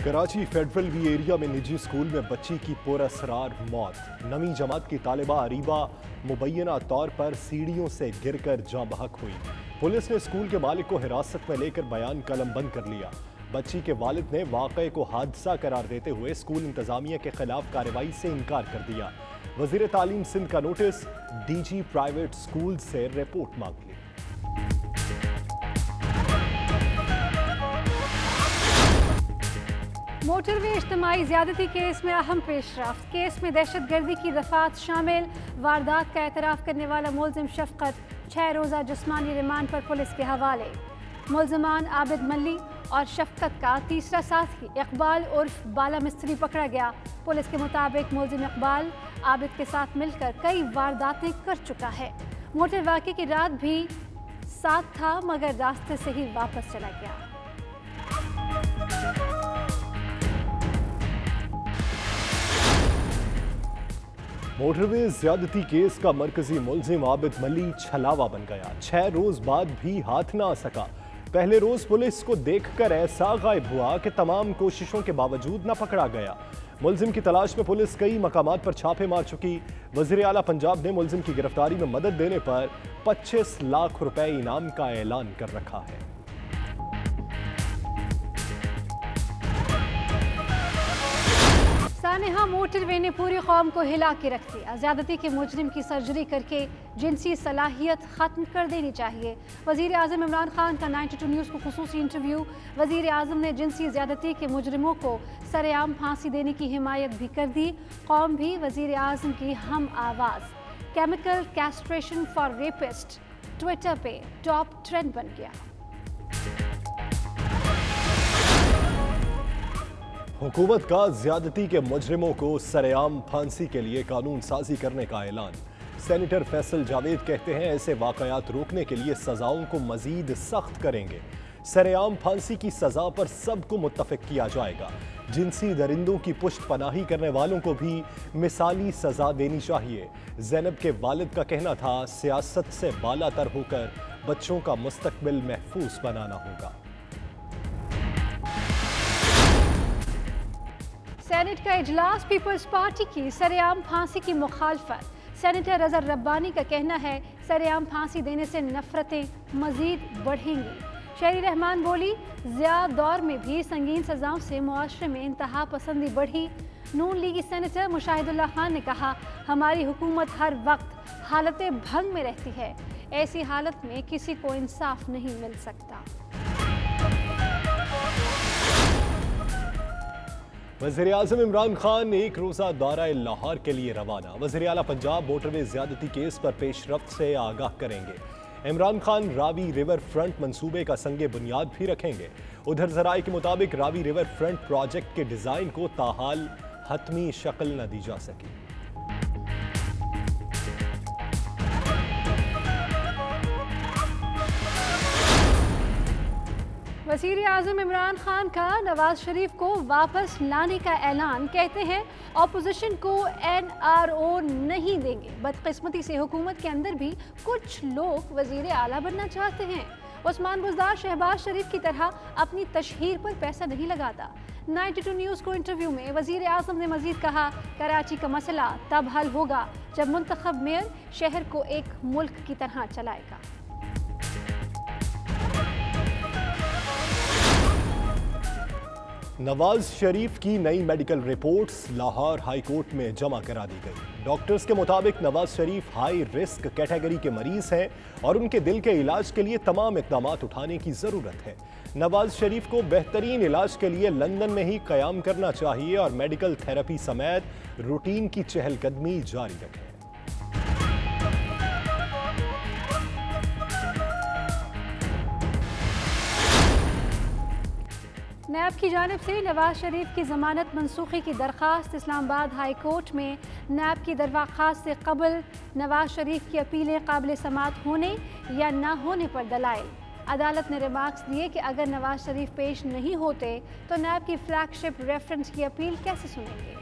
Karachi federal we area में निजी school में बच्ची की पुरअसरार मौत। नवी जमात की तालिबा अरीबा मुबैना तौर पर सीढ़ियों से गिरकर जाँ बहक हुई। पुलिस ने स्कूल के मालिक को हिरासत में लेकर बयान कलमबंद कर लिया। बच्ची के वालिद ने वाक़े को हादसा करार देते हुए स्कूल इंतजामिया के खिलाफ कार्रवाई से इनकार कर दिया। वज़ीर तालीम सिंध का नोटिस, डीजी प्राइवेट स्कूल से रिपोर्ट मांग ली। मोटरवे इज्तिमाई ज्यादती केस में अहम पेशरफ्त। केस में दहशतगर्दी की दफात शामिल। वारदात का एतराफ़ करने वाला मुलजिम शफकत 6 रोज़ा जिस्मानी रिमांड पर पुलिस के हवाले। मुलजमान आबिद मल्ली और शफकत का तीसरा साथी इकबाल उर्फ बाला मिस्त्री पकड़ा गया। पुलिस के मुताबिक मुलजिम इकबाल आबिद के साथ मिलकर कई वारदातें कर चुका है। मोटर वाक़े की रात भी साथ था मगर रास्ते से ही वापस चला गया। मोटरवे ज्यादती केस का मरकजी मुलजिम आबिद मल्ली छलावा बन गया। 6 रोज बाद भी हाथ ना आ सका। पहले रोज पुलिस को देखकर ऐसा गायब हुआ कि तमाम कोशिशों के बावजूद न पकड़ा गया। मुलजिम की तलाश में पुलिस कई मकामात पर छापे मार चुकी। वज़ीर आला पंजाब ने मुलजिम की गिरफ्तारी में मदद देने पर 25 लाख रुपए इनाम का ऐलान कर रखा है। सानेहा मोटरवे ने पूरी कौम को हिला के रख दिया। ज्यादती के मुजरिम की सर्जरी करके जिनसी सलाहियत ख़त्म कर देनी चाहिए। वज़ीर आज़म इमरान खान का 92 न्यूज़ को खुसूसी इंटरव्यू। वज़ीर आज़म ने जिनसी ज्यादती के मुजरिमों को सरेआम फांसी देने की हिमायत भी कर दी। कौम भी वज़ीर आज़म की हम आवाज़। Chemical castration for rapist Twitter पे टॉप ट्रेंड बन गया। हुकूमत का ज्यादती के मुजरिमों को सरेआम फांसी के लिए कानून साजी करने का ऐलान। सेनेटर फैसल जावेद कहते हैं ऐसे वाकयात रोकने के लिए सजाओं को मजीद सख्त करेंगे। सरेआम फांसी की सजा पर सबको मुत्तफिक किया जाएगा। जिनसी दरिंदों की पुष्ट पनाही करने वालों को भी मिसाली सजा देनी चाहिए। ज़ैनब के वालिद का कहना था सियासत से बालातर होकर बच्चों का मुस्तकबिल महफूज बनाना होगा। सेनेट का इजलास पीपल्स पार्टी की सरेआम फांसी की मुखालफत। सेनेटर अजहर रब्बानी का कहना है सरेआम फांसी देने से नफरतें मजीद बढ़ेंगी। शहरी रहमान बोली ज़िया दौर में भी संगीन सजाओं से मुआशरे में इंतहा पसंदी बढ़ी। नून लीगी सेनेटर मुशाहिदुल्लाह खान ने कहा हमारी हुकूमत हर वक्त हालत भंग में रहती है। ऐसी हालत में किसी को इंसाफ नहीं मिल सकता। वज़ीर आज़म इमरान खान एक रोज़ा दौरा लाहौर के लिए रवाना। वज़ीर आला पंजाब मोटरवे ज्यादती केस पर पेशरफ्त से आगाह करेंगे। इमरान खान रावी रिवर फ्रंट मंसूबे का संगे बुनियाद भी रखेंगे। उधर ज़राए के मुताबिक रावी रिवर फ्रंट प्रोजेक्ट के डिज़ाइन को ताहाल हतमी शक्ल न दी जा सकी। वज़ीर आज़म इमरान खान का नवाज शरीफ को वापस लाने का ऐलान। कहते हैं ऑपोजिशन को NRO नहीं देंगे। बदकिस्मती से हुकूमत के अंदर भी कुछ लोग वज़ीर आला बनना चाहते हैं। उस्मान बुज़दार शहबाज शरीफ की तरह अपनी तशहीर पर पैसा नहीं लगाता। 92 न्यूज़ को इंटरव्यू में वज़ीर आज़म ने मजीद कहा कराची का मसला तब हल होगा जब मुंतखब मेयर शहर को एक मुल्क की तरह चलाएगा। नवाज शरीफ की नई medical reports Lahore high court में जमा करा दी गई। डॉक्टर्स के मुताबिक Nawaz Sharif high risk category के मरीज हैं और उनके दिल के इलाज के लिए तमाम इक़दाम उठाने की ज़रूरत है। नवाज शरीफ को बेहतरीन इलाज के लिए लंदन में ही क़याम करना चाहिए और मेडिकल थेरेपी समेत रूटीन की चहलकदमी जारी रखें। नैब की जानिब से नवाज शरीफ की ज़मानत मनसूखी की दरख्वास्त। इस्लामाबाद हाई कोर्ट में नैब की दरख्वास्त से कबल नवाज शरीफ की अपीलें काबिल समात होने या ना होने पर दलाइल। अदालत ने रिमार्क्स दिए कि अगर नवाज शरीफ पेश नहीं होते तो नैब की फ्लैगशिप रेफरेंस की अपील कैसे सुनेंगे।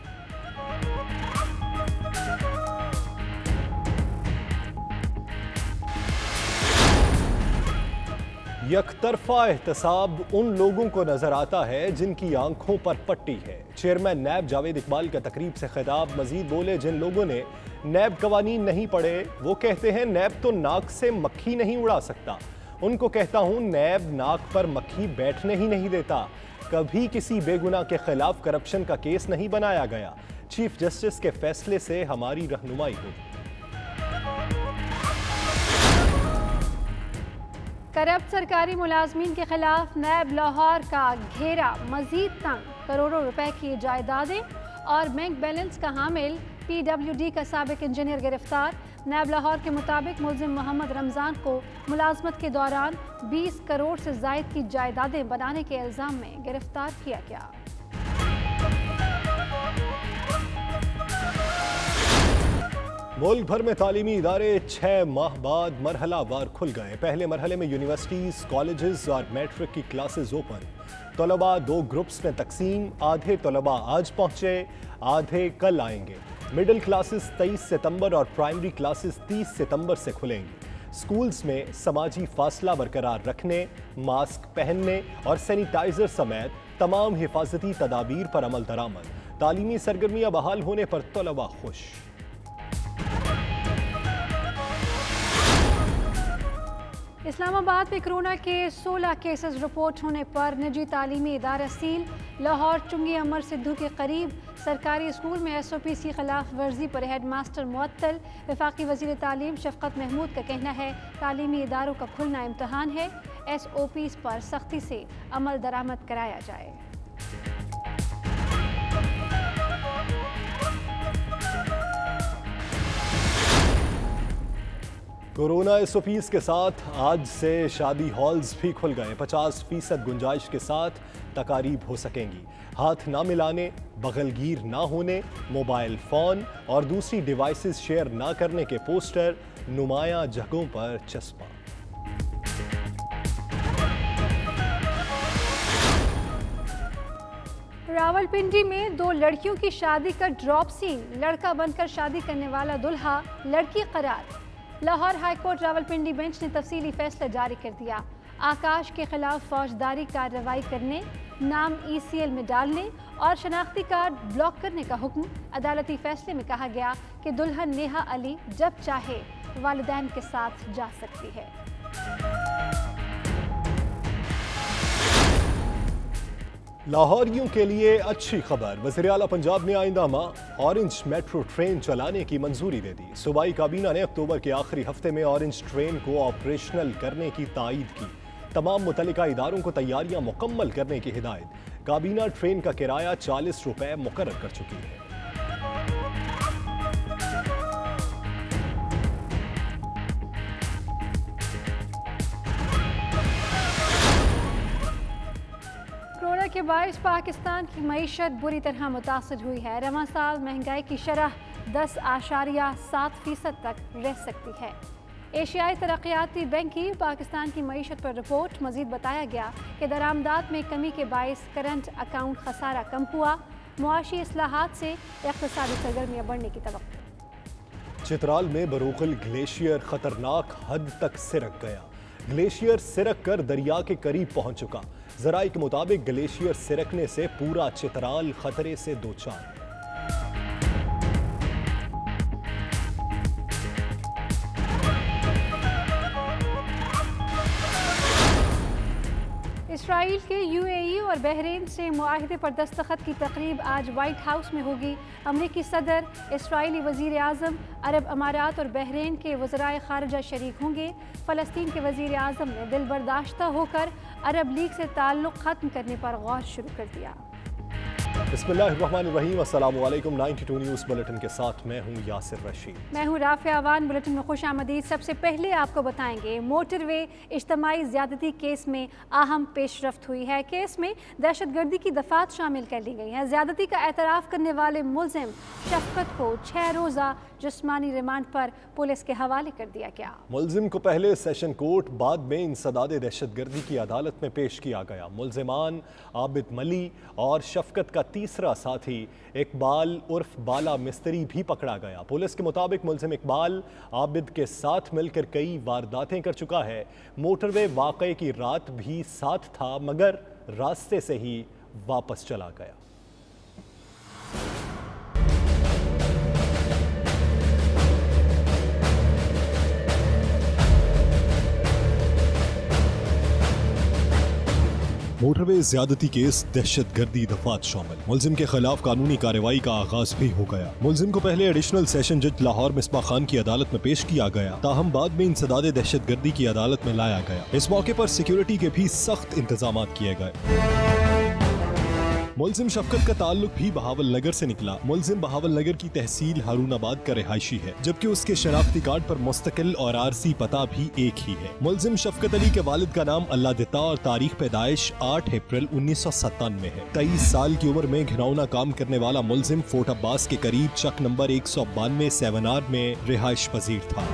यकतरफा एहतसाब उन लोगों को नजर आता है जिनकी आंखों पर पट्टी है। चेयरमैन नैब जावेद इकबाल का तकरीब से खिताब। मजीद बोले, जिन लोगों ने नैब कवानीन नहीं पढ़े वो कहते हैं नैब तो नाक से मक्खी नहीं उड़ा सकता। उनको कहता हूं नैब नाक पर मक्खी बैठने ही नहीं देता। कभी किसी बेगुनाह के खिलाफ करप्शन का केस नहीं बनाया गया। चीफ जस्टिस के फैसले से हमारी रहनुमाई होगी। करप्ट सरकारी मुलाजमीन के खिलाफ नैब लाहौर का घेरा मजीद तंग। करोड़ों रुपए की जायदादें और बैंक बैलेंस का हामिल PWD का साबिक इंजीनियर गिरफ्तार। नैब लाहौर के मुताबिक मुलजिम मोहम्मद रमजान को मुलाजमत के दौरान 20 करोड़ से जायद की जायदादें बनाने के इल्जाम में गिरफ्तार किया गया। मुल्क भर में तालीमी इदारे 6 माह बाद मरहला वार खुल गए। पहले मरहले में यूनिवर्सिटीज, कॉलेजेस और मैट्रिक की क्लासेस ओपन। तलबा 2 ग्रुप्स में तकसीम। आधे तलबा आज पहुंचे, आधे कल आएंगे। मिडिल क्लासेस 23 सितंबर और प्राइमरी क्लासेस 30 सितंबर से खुलेंगी। स्कूल्स में समाजी फासला बरकरार रखने, मास्क पहनने और सैनिटाइजर समेत तमाम हिफाजती तदाबीर पर अमल दरामद। तालीमी सरगर्मियां बहाल होने पर तलबा खुश। इस्लामाबाद में कोरोना के 16 केसेस रिपोर्ट होने पर निजी तालीमी इदारा सील। लाहौर चुंगी अमर सिद्धू के करीब सरकारी स्कूल में SOPs की खिलाफ वर्जी पर हेड मास्टर मुअत्तल। वफाकी वजीर तालीम शफकत महमूद का कहना है तालीमी इदारों का खुलना इम्तहान है। SOPs पर सख्ती से अमल दरामद कराया जाए। कोरोना SOPs के साथ आज से शादी हॉल्स भी खुल गए। 50% गुंजाइश के साथ तकारीब हो सकेंगी। हाथ ना मिलाने, बगलगीर ना होने, मोबाइल फ़ोन और दूसरी डिवाइसेस शेयर ना करने के पोस्टर नुमाया जगहों पर चस्पा। रावलपिंडी में 2 लड़कियों की शादी का ड्रॉप सीन। लड़का बनकर शादी करने वाला दुल्हा, लड़की करार। लाहौर हाईकोर्ट रावलपिंडी बेंच ने तफसीली फैसला जारी कर दिया। आकाश के खिलाफ फौजदारी कार्रवाई करने, नाम ECL में डालने और शनाख्ती कार्ड ब्लॉक करने का हुक्म। अदालती फैसले में कहा गया कि दुल्हन नेहा अली जब चाहे वालिदैन के साथ जा सकती है। लाहौरियों के लिए अच्छी खबर। वज़ीर आला पंजाब ने आइंदा माह ऑरेंज मेट्रो ट्रेन चलाने की मंजूरी दे दी। सूबाई काबीना ने अक्टूबर के आखिरी हफ्ते में ऑरेंज ट्रेन को ऑपरेशनल करने की तायीद की। तमाम मुतल्लिका इदारों को तैयारियां मुकम्मल करने की हिदायत। काबीना ट्रेन का किराया 40 रुपए मुकर्रर कर चुकी है। कोरोना के बायस पाकिस्तान की मईशत बुरी तरह मुतासर हुई है। रवां साल महंगाई की शरह 10.7% तक रह सकती है। एशियाई तरक्याती बैंक की पाकिस्तान की मईशत पर रिपोर्ट मजीद बताया गया कि दरामदात में कमी के बायस करंट अकाउंट खसारा कम हुआ। मुआशी इस्लाहात से इक़्तिसादी सरगर्मियाँ बढ़ने की तवक्को। चित्राल में बरोगल ग्लेशियर खतरनाक हद तक सिरक गया। ग्लेशियर सिरक कर दरिया के करीब पहुंच चुका। जराये के मुताबिक ग्लेशियर सिरकने से पूरा चित्राल खतरे से दो चार। इसराइल के UAE और बहरीन से मुआहिदे पर दस्तखत की तकरीब आज वाइट हाउस में होगी। अमरीकी सदर, इसराइली वज़ीर आज़म, अरब अमारात और बहरीन के वज़राए ख़ारिजा शरीक होंगे। फ़लस्तीन के वज़ीर आज़म ने दिल बर्दाश्ता होकर अरब लीग से ताल्लुक़ ख़त्म करने पर गौर शुरू कर दिया। बिस्मिल्लाहिर्रहमानिर्रहीम। अस्सलाम वालेकुम। 92 न्यूज़ बुलेटिन के साथ मैं हूँ यासिर रशीद। मैं हूँ राफ़िया अवान। बुलेटिन में खुश आमदीद। सबसे पहले आपको बताएंगे मोटरवे इज्तमाई ज़्यादती केस में अहम पेशरफ्त हुई है। केस में दहशतगर्दी की दफ़ात शामिल कर ली गई हैं। ज़्यादती का एतराफ़ करने वाले मुलजिम शफकत को 6 रोज़ा जिस्मानी रिमांड पर पुलिस के हवाले कर दिया गया। मुलजिम को पहले सेशन कोर्ट, बाद में इंसदाद दहशतगर्दी की अदालत में पेश किया गया। मुलजिमान आबिद मली और शफकत का तीसरा साथी इकबाल उर्फ बाला मिस्त्री भी पकड़ा गया। पुलिस के मुताबिक मुलजिम इकबाल आबिद के साथ मिलकर कई वारदातें कर चुका है। मोटरवे वाकये की रात भी साथ था मगर रास्ते से ही वापस चला गया। मोटरवे ज्यादती केस, दहशतगर्दी दफात शामिल। मुलजिम के खिलाफ कानूनी कार्रवाई का आगाज भी हो गया। मुलजिम को पहले एडिशनल सेशन जज लाहौर मिसबा खान की अदालत में पेश किया गया, ताहम बाद में इंसदाद दहशतगर्दी की अदालत में लाया गया। इस मौके पर सिक्योरिटी के भी सख्त इंतजाम किए गए। मुलजिम शफकत का ताल्लुक भी बहावल नगर से निकला। मुलजिम बहावल नगर की तहसील हारूनाबाद का रिहायशी है, जबकि उसके शनाख्ती कार्ड पर मुस्तकिल और आरसी पता भी एक ही है। मुलजिम शफकत अली के वालिद का नाम अल्लाह दिता और तारीख पैदाइश 8 अप्रैल 1997 है। 23 साल की उम्र में घिनौना काम करने वाला मुलजिम फोर्ट अब्बास के करीब चक नंबर 192 7R में रिहाइश पजीर था।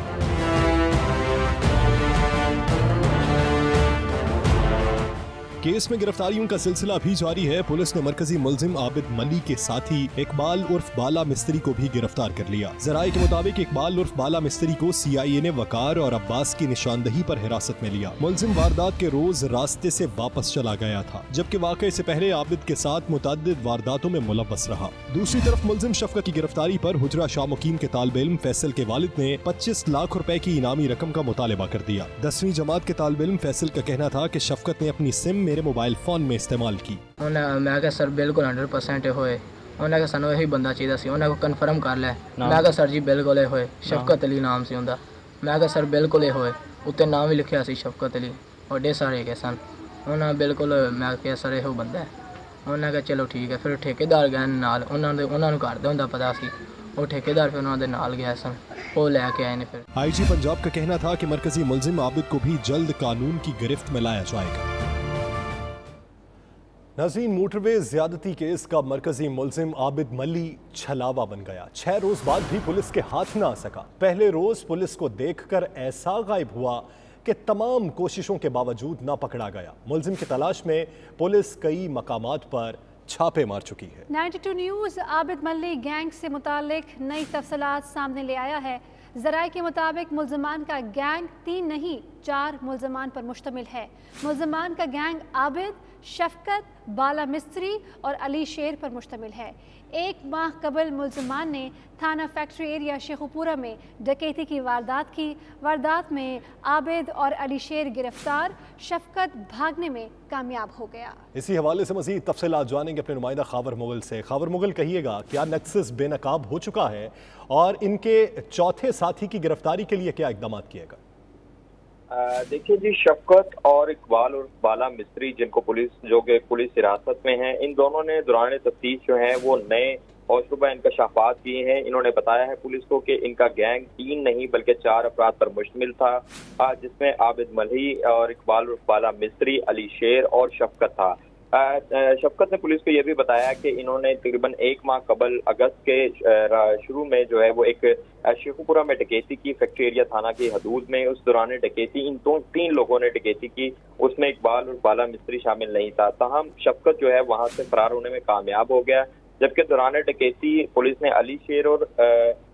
केस में गिरफ्तारियों का सिलसिला भी जारी है। पुलिस ने मरकजी मुलजिम आबिद मली के साथी इकबाल उर्फ बाला मिस्त्री को भी गिरफ्तार कर लिया। जराये के मुताबिक इकबाल उर्फ बाला मिस्त्री को CIA ने वकार और अब्बास की निशानदही पर हिरासत में लिया। मुलजिम वारदात के रोज रास्ते से वापस चला गया था, जबकि वाकये से पहले आबिद के साथ मुतअद्दिद वारदातों में मुलव्वस रहा। दूसरी तरफ मुलजिम शफकत की गिरफ्तारी पर हुजरा शाह मुकीम के तालिब इल्म फैसल के वालिद ने 25 लाख रुपए की इनामी रकम का मुतालबा कर दिया। 10वीं जमात के तालिब इल्म फैसल का कहना था कि शफकत ने अपनी सिम मेरे मोबाइल फोन में इस्तेमाल की। मैं क्या सर बिल्कुल 100% होए। उन्हें सानू यही बंदा चाहिए सी, उन्हें को कन्फर्म कर लै। मैं क्या सर जी बिल्कुल होए, शफकत अली नाम से उनका। मैं क्या सर बिल्कुल होए, उत्ते नाम भी लिखा सी शफकत अली, बड़े सारे के सन। उन्हें बिल्कुल मैं क्या सर यो बंदा है। उन्हें कहा चलो ठीक है। फिर ठेकेदार गए नाल, उन्होंने घर दे हुंदा पता सी। वो ठेकेदार फिर उन्होंने नाल गया सन, वो लेके आए ने। फिर IG पंजाब का कहना था कि मरकजी मुलजिम आबिद को भी जल्द कानून की गिरफ्त में लाया जाएगा। नाज़रीन, मोटरवे ज्यादती केस का मरकजी मुलजिम आबिद मली छलावा बन गया। 6 रोज बाद भी पुलिस के हाथ न आ सका। पहले रोज पुलिस को देखकर ऐसा गायब हुआ कि तमाम कोशिशों के बावजूद ना पकड़ा गया। मुलजिम की तलाश में पुलिस कई मकामात पर छापे मार चुकी है। 92 न्यूज़ आबिद मली गैंग से मुतालिक नई तफसीलात सामने ले आया है। ज़राए के मुताबिक मुलजमान का गैंग 3 नहीं 4 मुलजमान पर मुश्तमिल है। मुलजमान का गैंग आबिद, शफकत, बाला मिस्त्री और अली शेर पर मुश्तमिल है। 1 माह कबल मुलजमान ने थाना फैक्ट्री एरिया शेखुपुरा में डकैती की वारदात की। वारदात में आबिद और अली शेर गिरफ्तार, शफकत भागने में कामयाब हो गया। इसी हवाले से मज़ीद तफसीलात जानेंगे अपने नुमाइंदा खावर मुगल से। खावर मुगल, कहिएगा क्या नक्सस बेनकाब हो चुका है और इनके चौथे साथी की गिरफ्तारी के लिए क्या इकदाम किए गए? देखिए जी, शफकत और इकबाल और बाला मिस्त्री जिनको पुलिस हिरासत में हैं, इन दोनों ने दौरान तफ्तीश जो है वो नए और शुबा इंकशाफात किए हैं। इन्होंने बताया है पुलिस को कि इनका गैंग 3 नहीं बल्कि 4 अफराद पर मुश्तमिल था, जिसमें आबिद मली और इकबाल और बाला मिस्त्री, अली शेर और शफकत था। शफकत ने पुलिस को यह भी बताया कि इन्होंने तकरीबन 1 माह कबल अगस्त के शुरू में जो है वो एक शेखुपुरा में डकैती की, फैक्ट्री एरिया थाना की हदूद में। उस दौरान डकैती इन 3 लोगों ने डकैती की, उसमें इकबाल और बाला मिस्त्री शामिल नहीं था। ताहम शफकत जो है वहां से फरार होने में कामयाब हो गया, जबकि दौरान डकैती पुलिस ने अली शेर और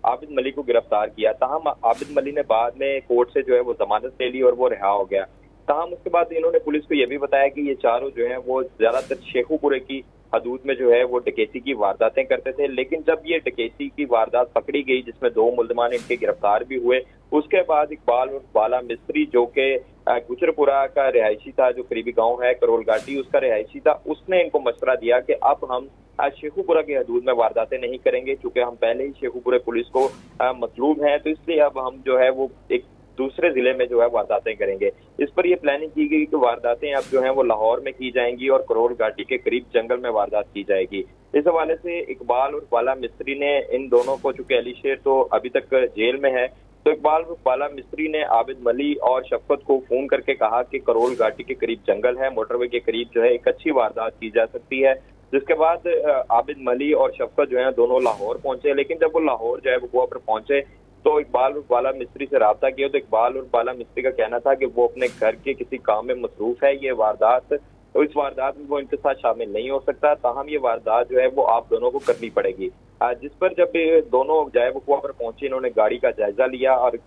आबिद मली को गिरफ्तार किया। ताहम आबिद मली ने बाद में कोर्ट से जो है वो जमानत ले ली और वो रिहा हो गया। ताहम उसके बाद इन्होंने पुलिस को यह भी बताया कि ये चारों जो हैं वो ज्यादातर शेखुपुरे की हदूद में जो है वो डकैती की वारदातें करते थे। लेकिन जब ये डकैती की वारदात पकड़ी गई जिसमें 2 मुलजमान इनके गिरफ्तार भी हुए, उसके बाद इकबाल और बाला मिस्त्री जो कि गुजरपुरा का रिहायशी था, जो करीबी गांव है करोल घाटी उसका रिहायशी था, उसने इनको मशवरा दिया कि अब हम शेखुपुरा की हदूद में वारदातें नहीं करेंगे, चूंकि हम पहले ही शेखुपुरा पुलिस को मतलूब हैं, तो इसलिए अब हम जो है वो एक दूसरे जिले में जो है वारदातें करेंगे। इस पर यह प्लानिंग की गई कि वारदातें अब जो है वो लाहौर में की जाएंगी और करोल घाटी के करीब जंगल में वारदात की जाएगी। इस हवाले से इकबाल और बाला मिस्त्री ने इन दोनों को, चूंकि अली शेर तो अभी तक जेल में है, तो इकबाल और बाला मिस्त्री ने आबिद मली और शफकत को फोन करके कहा कि करोल घाटी के करीब जंगल है, मोटरवे के करीब जो है एक अच्छी वारदात की जा सकती है। जिसके बाद आबिद मली और शफकत जो है दोनों लाहौर पहुंचे। लेकिन जब वो लाहौर जो है वो गोवा पर पहुंचे तो इकबाल और बाला मिस्त्री से रब्ता किया, तो इकबाल और बाला मिस्त्री का कहना था कि वो अपने घर के किसी काम में मसरूफ है, ये वारदात तो इस वारदात में वो इनके साथ शामिल नहीं हो सकता। ताहम ये वारदात जो है वो आप दोनों को करनी पड़ेगी। जिस पर जब दोनों जाए वकुआ पर पहुंचे, इन्होंने गाड़ी का जायजा लिया और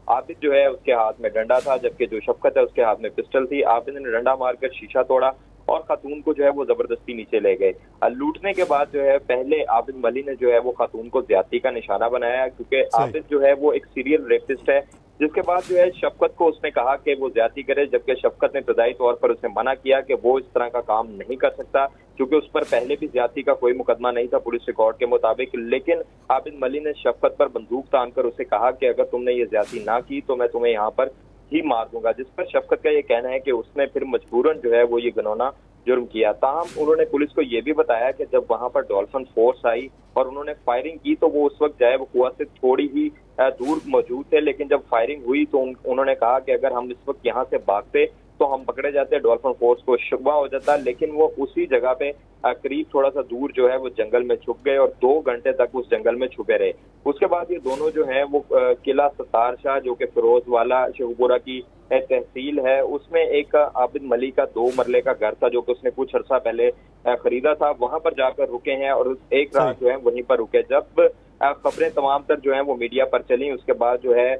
आबिद जो है उसके हाथ में डंडा था, जबकि जो शफकत है उसके हाथ में पिस्टल थी। आबिद ने डंडा मारकर शीशा तोड़ा और खातून को जो है वो जबरदस्ती नीचे ले गए। लूटने के बाद जो है पहले आबिद मली ने जो है वो खातून को ज्यादती का निशाना बनाया, क्योंकि आबिद जो है वो एक सीरियल रेपिस्ट है। जिसके बाद जो है शफकत को उसने कहा कि वो ज्यादती करे, जबकि शफकत ने इब्तदाई तौर पर उसे मना किया कि वो इस तरह का काम नहीं कर सकता, क्योंकि उस पर पहले भी ज्यादती का कोई मुकदमा नहीं था पुलिस रिकॉर्ड के मुताबिक। लेकिन आबिद मली ने शफकत पर बंदूक तान कर उसे कहा कि अगर तुमने ये ज्यादती ना की तो मैं तुम्हें यहाँ पर ही मार दूंगा। जिस पर शफकत का ये कहना है कि उसने फिर मजबूरन जो है वो ये घिनौना जुर्म किया। ताहम उन्होंने पुलिस को ये भी बताया कि जब वहां पर डॉल्फिन फोर्स आई और उन्होंने फायरिंग की तो वो उस वक्त जाए वकुआ से थोड़ी ही दूर मौजूद थे, लेकिन जब फायरिंग हुई तो उन्होंने कहा कि अगर हम इस वक्त यहाँ से भागते तो हम पकड़े जाते, डॉल्फिन फोर्स को शुबा हो जाता। लेकिन वो उसी जगह पे करीब थोड़ा सा दूर जो है वो जंगल में छुप गए और 2 घंटे तक उस जंगल में छुपे रहे। उसके बाद ये दोनों जो हैं वो किला सत्तार शाह, जो कि फिरोजवाला शेखपुरा की तहसील है, उसमें एक आबिद मली का 2 मरले का घर था जो कि उसने कुछ अर्सा पहले खरीदा था, वहां पर जाकर रुके हैं और एक रात जो है वहीं पर रुके। जब खबरें तमाम तर जो है वो मीडिया पर चली, उसके बाद जो है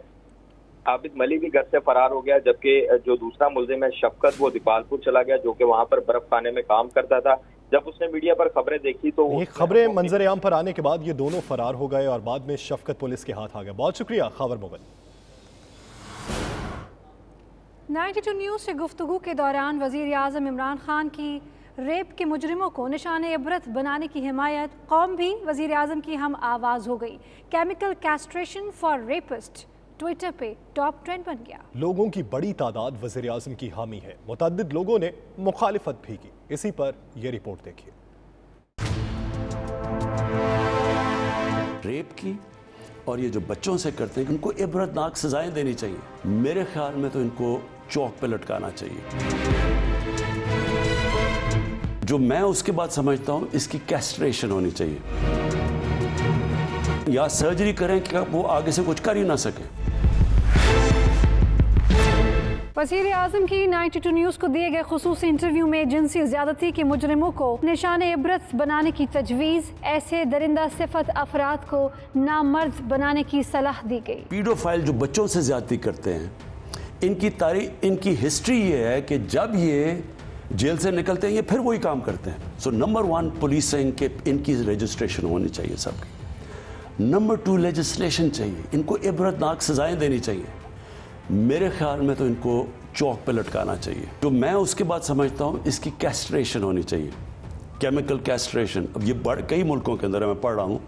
आबिद मली भी घर से फरार हो गया, जबकि जो दूसरा मुलजिम है शफकत वो दीपालपुर चला गया, जो कि वहां पर बर्फ खाने में काम करता था। जब उसने मीडिया पर खबरें देखी तो ये खबरें मंजर आम पर आने के बाद ये दोनों फरार हो गए और बाद में शफकत पुलिस के हाथ आ गया। बहुत शुक्रिया खबर मुगल। 92 न्यूज़ से गुफ्तगू के दौरान वज़ीर आज़म इमरान खान की रेप के मुजरिमों को निशाने इबरत बनाने की हिमायत, कौम भी वज़ीर आज़म की हम आवाज़ हो गई। Chemical castration for rapist Twitter पे टॉप ट्रेंड बन गया। लोगों की बड़ी तादाद वज़ीर आज़म की हामी है, मुतअद्दिद लोगों ने मुखालिफत भी की। इसी पर यह रिपोर्ट देखिए। रेप की और ये जो बच्चों से करते हैं उनको इबरतनाक सजाएं देनी चाहिए। मेरे ख्याल में तो इनको चौक पे लटकाना चाहिए। जो मैं उसके बाद समझता हूं इसकी कैस्ट्रेशन होनी चाहिए, या सर्जरी करें कि वो आगे से कुछ कर ही ना सके। वज़ीर आज़म की 92 न्यूज़ को दिए गए खुसूसी इंटरव्यू में जिनसी ज़्यादती के मुजरिमों को निशाने इबरत बनाने की तजवीज़, ऐसे दरिंदा सिफत अफराद को नामर्द बनाने की सलाह दी गई। पीडोफाइल जो बच्चों से ज्यादती करते हैं, इनकी हिस्ट्री ये है कि जब ये जेल से निकलते हैं ये फिर वही काम करते हैं। सो नंबर 1 पुलिसिंग के इनकी रजिस्ट्रेशन होनी चाहिए सबकी। नंबर 2 लेजिस्लेशन चाहिए, इनको इबरतनाक सजाएं देनी चाहिए। मेरे ख्याल में तो इनको चौक पे लटकाना चाहिए। जो मैं उसके बाद समझता हूँ इसकी कैस्ट्रेशन होनी चाहिए, केमिकल कैस्ट्रेशन। अब ये कई मुल्कों के अंदर मैं पढ़ रहा हूँ,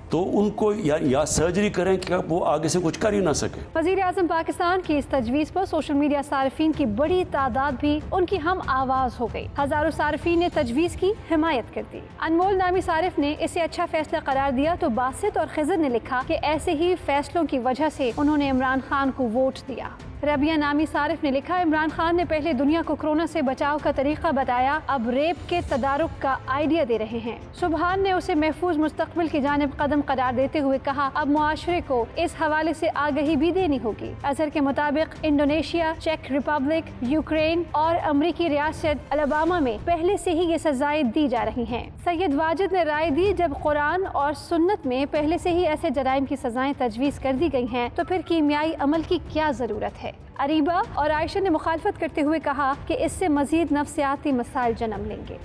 तो उनको या सर्जरी करें कि वो आगे से कुछ कर ही ना सके। वज़ीर आज़म पाकिस्तान की इस तजवीज़ पर सोशल मीडिया सारिफीन की बड़ी तादाद भी उनकी हम आवाज़ हो गई। हज़ारों सारिफीन ने तजवीज़ की हिमायत कर दी। अनमोल नामी सारिफ ने इसे अच्छा फैसला करार दिया तो बासित और खिज़र ने लिखा कि ऐसे ही फैसलों की वजह से उन्होंने इमरान खान को वोट दिया। रबिया नामी सारिफ ने लिखा, इमरान खान ने पहले दुनिया को कोरोना से बचाव का तरीका बताया, अब रेप के तदारुक का आइडिया दे रहे हैं। सुबहान ने उसे महफूज मुस्तकबिल की जानिब कदम करार देते हुए कहा, अब मुआशरे को इस हवाले से आगाही भी देनी होगी। अजहर के मुताबिक इंडोनेशिया, चेक रिपब्लिक, यूक्रेन और अमरीकी रियासत अलाबामा में पहले से ही ये सजाएं दी जा रही हैं। सैयद वाजिद ने राय दी, जब कुरान और सुन्नत में पहले से ही ऐसे जराइम की सजाएं तजवीज़ कर दी गई हैं तो फिर कीमियाई अमल की क्या ज़रूरत है। अरीबा और आयशा ने मुखालफत करते हुए कहा कि इससे मजीद नफ्सियाती मसाइल जन्म लेंगे।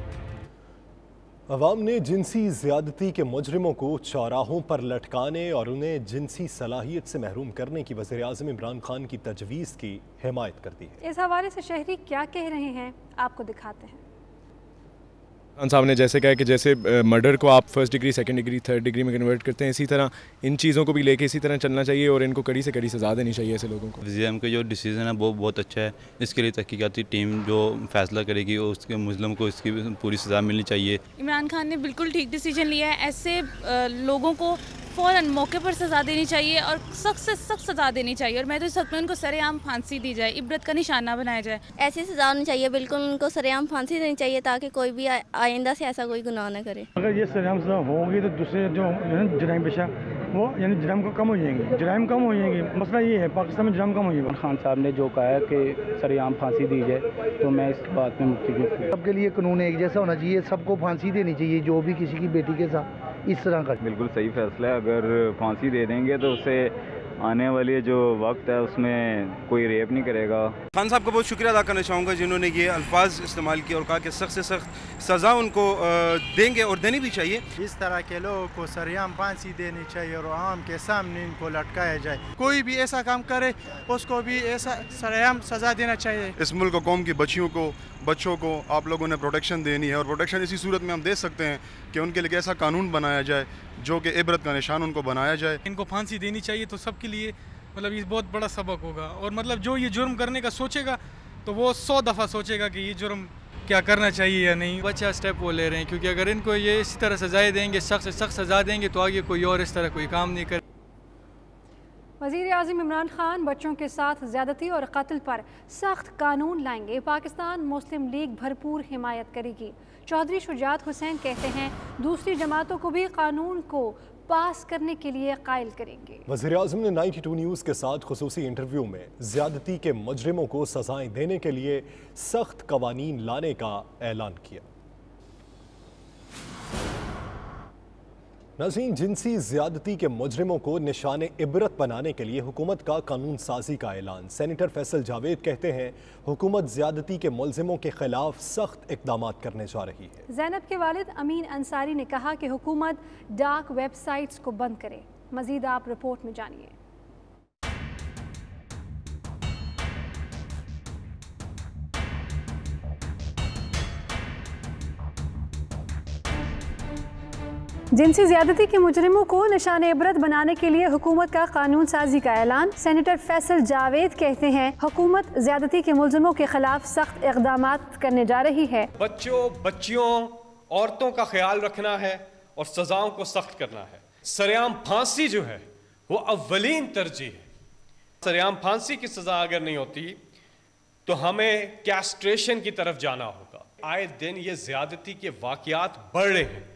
अवाम ने जिनसी ज़्यादती के मुजरिमों को चौराहों पर लटकाने और उन्हें जिनसी सलाहियत से महरूम करने की वज़ीर आज़म इमरान खान की तजवीज़ की हिमायत कर दी है। इस हवाले से शहरी क्या कह रहे हैं आपको दिखाते हैं। खान साहब ने जैसे कहा कि जैसे मर्डर को आप first degree, second degree, third degree में कन्वर्ट करते हैं, इसी तरह इन चीज़ों को भी लेके इसी तरह चलना चाहिए और इनको कड़ी से कड़ी सजा देनी चाहिए ऐसे लोगों को। वज़ीर आज़म का जो डिसीजन है वो बहुत अच्छा है। इसके लिए तहकीकाती टीम जो फैसला करेगी उसके मुज़लिम को इसकी पूरी सज़ा मिलनी चाहिए। इमरान खान ने बिल्कुल ठीक डिसीजन लिया है। ऐसे लोगों को फ़ौरन मौके पर सज़ा देनी चाहिए और सख्त से सख्त सज़ा देनी चाहिए और मैं तो सख्त में उनको सरेआम फांसी दी जाए, इबरत का निशाना बनाया जाए। ऐसी सज़ा होनी चाहिए, बिल्कुल उनको सरेआम फांसी देनी चाहिए ताकि कोई भी आइंदा से ऐसा कोई गुनाह न करे। अगर ये सरेआम सज़ा होगी तो दूसरे जो जराइम पेशा वो यानी जराइम कम हो जाएंगे, जराइम कम हो जाएंगे। मसला ये है पाकिस्तान में जराइम कम हो जाएगा। खान साहब ने जो कहा है कि सरेआम फांसी दी जाए, तो मैं इस बात में मुत्तफिक हूं। सबके लिए कानून एक जैसा होना चाहिए, सबको फांसी देनी चाहिए जो भी किसी की बेटी के साथ इस तरह का। बिल्कुल सही फैसला है, अगर फांसी दे देंगे तो उससे आने वाली जो वक्त है उसमें कोई रेप नहीं करेगा। खान साहब का बहुत शुक्रिया अदा करना चाहूँगा जिन्होंने ये अल्फाज इस्तेमाल किए और कहा कि सख्त से सख्त सज़ा उनको देंगे और देनी भी चाहिए। इस तरह के लोगों को सरेआम फांसी देनी चाहिए और आम के सामने इनको लटकाया जाए। कोई भी ऐसा काम करे उसको भी ऐसा सरेआम सज़ा देना चाहिए। इस मुल्क और कौम की बच्चों को आप लोगों ने प्रोटेक्शन देनी है और प्रोटेक्शन इसी सूरत में हम दे सकते हैं कि उनके लिए ऐसा कानून बनाया जाए जो कि इबरत का निशान उनको बनाया जाए। इनको फांसी देनी चाहिए तो सबके लिए मतलब ये बहुत बड़ा सबक होगा। और मतलब जो ये जुर्म करने का सोचेगा तो वो 100 दफ़ा सोचेगा कि ये जुर्म क्या करना चाहिए या नहीं। अच्छा स्टेप वो ले रहे हैं, क्योंकि अगर इनको ये इसी तरह सजाएं देंगे, सख्त से सख्त सजा देंगे, तो आगे कोई और इस तरह कोई काम नहीं करे। वज़ीर-ए-आज़म इमरान खान बच्चों के साथ ज़्यादती और कत्ल पर सख्त कानून लाएंगे। पाकिस्तान मुस्लिम लीग भरपूर हिमायत करेगी। चौधरी शुजात हुसैन कहते हैं दूसरी जमातों को भी कानून को पास करने के लिए कायल करेंगे। वज़ीर-ए-आज़म ने 92 न्यूज़ के साथ खुसूसी इंटरव्यू में ज़्यादती के मुजरिमों को सजाएं देने के लिए सख्त कवानीन लाने का ऐलान किया। नाज़रीन, जिनसी ज़्यादती के मुजरिमों को निशान इबरत बनाने के लिए हुकूमत का कानून साजी का ऐलान। सेनेटर फैसल जावेद कहते हैं हुकूमत ज़्यादती के मुलजिमों के खिलाफ सख्त इक़दाम करने जा रही है। ज़ैनब के वालिद अमीन अंसारी ने कहा कि हुकूमत डार्क वेबसाइट्स को बंद करे। मज़ीद आप रिपोर्ट में जानिए। जिनसी ज़्यादती के मुजरिमों को निशान इबरत बनाने के लिए हुकूमत का कानून साजी का ऐलान। सेनेटर फैसल जावेद कहते हैं हुकूमत ज़्यादती के मुलजिमों के खिलाफ सख्त इक़दाम करने जा रही है। बच्चों, बच्चियों, औरतों का ख्याल रखना है और सजाओं को सख्त करना है। सरेआम फांसी जो है वो अव्वलीन तरजीह है। सरेआम फांसी की सजा अगर नहीं होती तो हमें कैस्ट्रेशन की तरफ जाना होगा। आए दिन ये ज्यादती के वाकयात बढ़ रहे हैं,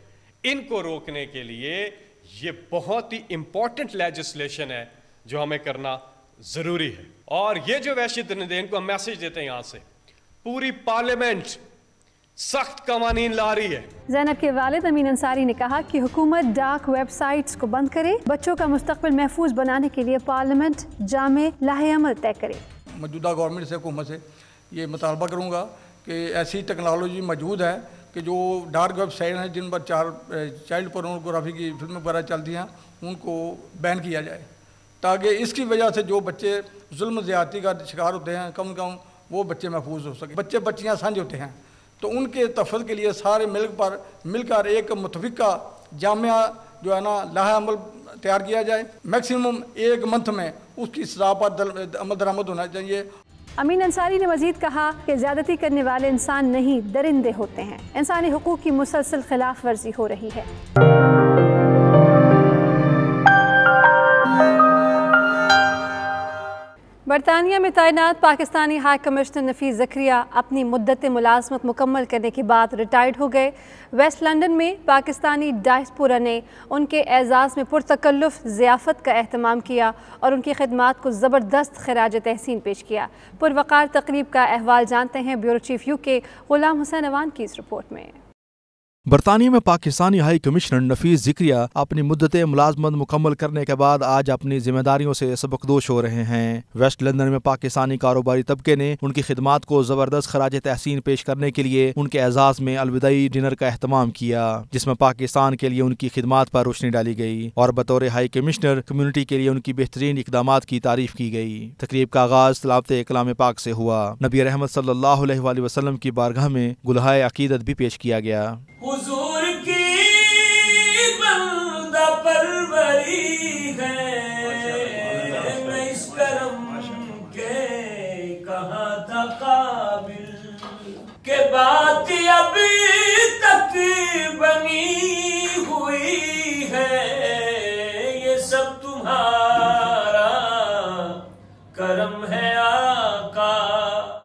इनको रोकने के लिए ये बहुत ही इंपॉर्टेंट लेजिस्लेशन है जो हमें करना जरूरी है। और ये जो वहशत है इनको हम मैसेज देते हैं, यहां से पूरी पार्लियामेंट सख्त कवानीन ला रही है। ज़ैनब के वालिद अमीन अंसारी ने कहा कि हुकूमत डार्क वेबसाइट्स को बंद करे, बच्चों का मुस्तकबिल महफूज बनाने के लिए पार्लियामेंट जामे लाहे-अमल तय करे। मौजूदा गवर्नमेंट से, हुकूमत से ये मुतालबा करूँगा कि ऐसी टेक्नोलॉजी मौजूद है कि जो डार्क वेबसाइट हैं जिन पर चाइल्ड पोर्नोग्राफी की फिल्में वगैरह चलती हैं उनको बैन किया जाए, ताकि इसकी वजह से जो बच्चे जुल्म ज़्यादती का शिकार होते हैं कम से कम वो बच्चे महफूज हो सके। बच्चे बच्चियाँ साझे होते हैं तो उनके तहफ़्फ़ुज़ के लिए सारे मिलकर एक मुतफ़िका जामिया जो है ना लाहे-अमल तैयार किया जाए। मैक्सिमम 1 मंथ में उसकी सज़ा पर अमल दरामद होना चाहिए। अमीन अंसारी ने मजीद कहा कि ज़्यादती करने वाले इंसान नहीं दरिंदे होते हैं। इंसानी हुकूक की मुसलसल खिलाफ वर्जी हो रही है। बरतानिया में तैनात पाकिस्तानी हाई कमिश्नर नफीस ज़करिया अपनी मुद्दत मुलाजमत मुकम्मल करने के बाद रिटायर्ड हो गए। वेस्ट लंदन में पाकिस्तानी डायस्पोरा ने उनके एजाज़ में पुरतकल्लुफ़ ज़ियाफ़त का एहतमाम किया और उनकी खिदमात को ज़बरदस्त खराज तहसीन पेश किया। पुरवकार तकरीब का अहवाल जानते हैं bureau chief UK Ghulam Hussain Awan की इस रिपोर्ट में। बरतानिया में पाकिस्तानी हाई कमिश्नर नफीस ज़करिया अपनी मुद्दत मुलाजमत मुकम्मल करने के बाद आज अपनी जिम्मेदारियों से सबकदोश हो रहे हैं। वेस्ट लंदन में पाकिस्तानी कारोबारी तबके ने उनकी खिदमात को ज़बरदस्त खराज तहसीन पेश करने के लिए उनके एजाज़ में अलविदाई डिनर का एहतमाम किया, जिसमें पाकिस्तान के लिए उनकी खिदमात पर रोशनी डाली गई और बतौर हाई कमिश्नर कम्यूनिटी के लिए उनकी बेहतरीन इक़दाम की तारीफ की गई। तकरीब का आगाज़ तिलावत कलाम पाक से हुआ। नबी रहमत सल्लल्लाहु अलैहि वसल्लम की बारगाह में गुलहाए अकीदत भी पेश किया गया। हुजूर की बंदा परवरी है, मैं इस करम के कहा था काबिल के बात अभी तक बनी हुई है, ये सब तुम्हारा करम है आका।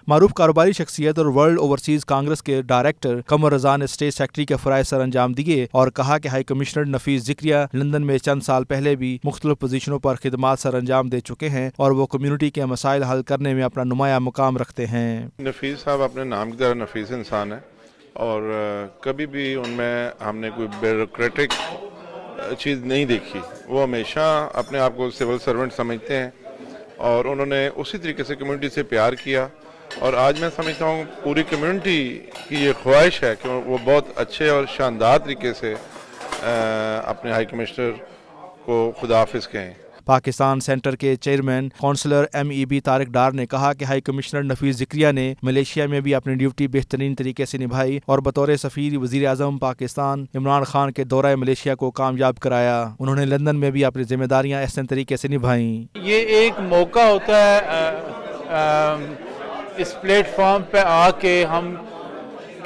मारूफ कारोबारी शख्सियत और वर्ल्ड ओवरसीज कांग्रेस के डायरेक्टर कमर रजा ने स्टेट सेक्रेटरी के फराइज सर अंजाम दिए और कहा कि हाई कमिश्नर नफीस जिक्रिया लंदन में चंद साल पहले भी मुख्तलिफ पोजीशनों पर खिदमात सर अंजाम दे चुके हैं और वो कम्युनिटी के मसाइल हल करने में अपना नुमाया मुकाम रखते हैं। नफीस साहब अपने नाम की तरह नफीस इंसान है और कभी भी उनमें हमने कोई ब्यूरोक्रेटिक चीज़ नहीं देखी। वो हमेशा अपने आप को सिविल सर्वेंट समझते हैं और उन्होंने उसी तरीके से कम्युनिटी से प्यार किया और आज मैं समझता हूँ पूरी कम्युनिटी की ये ख्वाहिश है कि वो बहुत अच्छे और शानदार तरीके से अपने हाई कमिश्नर को खुदा हाफिज कहें। पाकिस्तान सेंटर के चेयरमैन काउंसलर MEB तारिक डार ने कहा कि हाई कमिश्नर नफीस जिक्रिया ने मलेशिया में भी अपनी ड्यूटी बेहतरीन तरीके से निभाई और बतौर सफीर वजीर आजम पाकिस्तान इमरान खान के दौरा मलेशिया को कामयाब कराया। उन्होंने लंदन में भी अपनी जिम्मेदारियां ऐसे तरीके से निभाई। ये एक मौका होता है इस प्लेटफॉर्म पे आके हम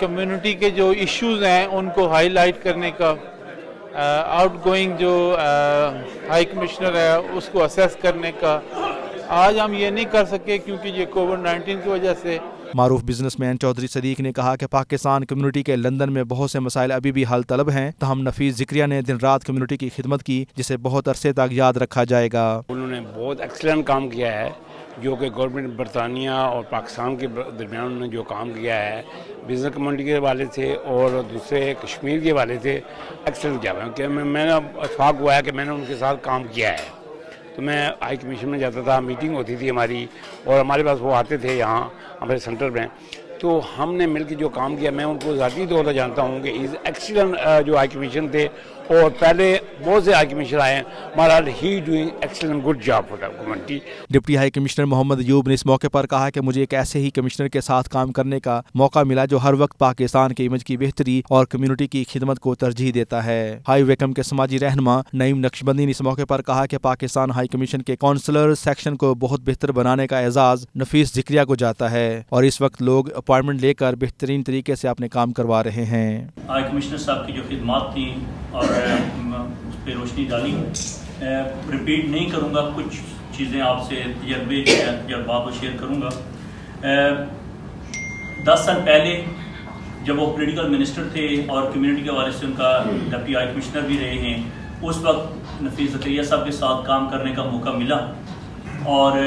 कम्युनिटी के जो इश्यूज हैं उनको हाईलाइट करने का, आउटगोइंग जो हाई कमिश्नर है उसको असेस करने का। आज हम ये नहीं कर सके क्योंकि ये कोविड-19 की वजह से। मारूफ बिजनेसमैन चौधरी सदीक ने कहा कि पाकिस्तान कम्युनिटी के लंदन में बहुत से मसाइल अभी भी हल तलब हैं, तहम नफीस जिक्रिया ने दिन रात कम्युनिटी की खिदमत की जिसे बहुत अरसे तक याद रखा जाएगा। उन्होंने बहुत एक्सीलेंट काम किया है जो कि गवर्नमेंट बरतानिया और पाकिस्तान के दरमियान उन्होंने जो काम किया है बिजनेस कम्युनिटी के हवाले से और दूसरे कश्मीर के हवाले से एक्सीलेंट किया है। कि मैंने इत्फाक हुआ है कि मैंने उनके साथ काम किया है। तो मैं हाई कमीशन में जाता था, मीटिंग होती थी हमारी और हमारे पास वो आते थे यहाँ हमारे सेंटर में, तो हमने मिलकर जो काम किया मैं उनको ज़ाती तौर पर जानता हूँ कि इज़ एक्सीलेंट जो हाई कमीशन थे और पहले बहुत से हाई कमिश्नर आए हैं, हमारा ही doing excellent good job for the community. Deputy high commissioner Mohammad Ayub ने इस मौके पर कहा कि मुझे एक ऐसे ही कमिश्नर के साथ काम करने का मौका मिला जो हर वक्त पाकिस्तान के इमेज की बेहतरी और कम्युनिटी की खिदमत को तरजीह देता है। हाई वेकम के समाजी रहनुमा नईम नक्शबंदी ने इस मौके पर कहा कि पाकिस्तान हाई कमीशन के काउंसलर सेक्शन को बहुत बेहतर बनाने का एजाज नफीस जिक्रिया को जाता है और इस वक्त लोग अपॉइंटमेंट लेकर बेहतरीन तरीके से अपने काम करवा रहे हैं। हाई कमिश्नर साहब की जो खिदमत थी और उस पर रोशनी डाली, रिपीट नहीं करूँगा, कुछ चीज़ें आपसे तजर्बात शेयर करूँगा। 10 साल पहले जब वो पॉलिटिकल मिनिस्टर थे और कम्युनिटी के हवाले से उनका डिप्टी हाई कमिश्नर भी रहे हैं, उस वक्त नफीस जिक्रिया साहब के साथ काम करने का मौका मिला और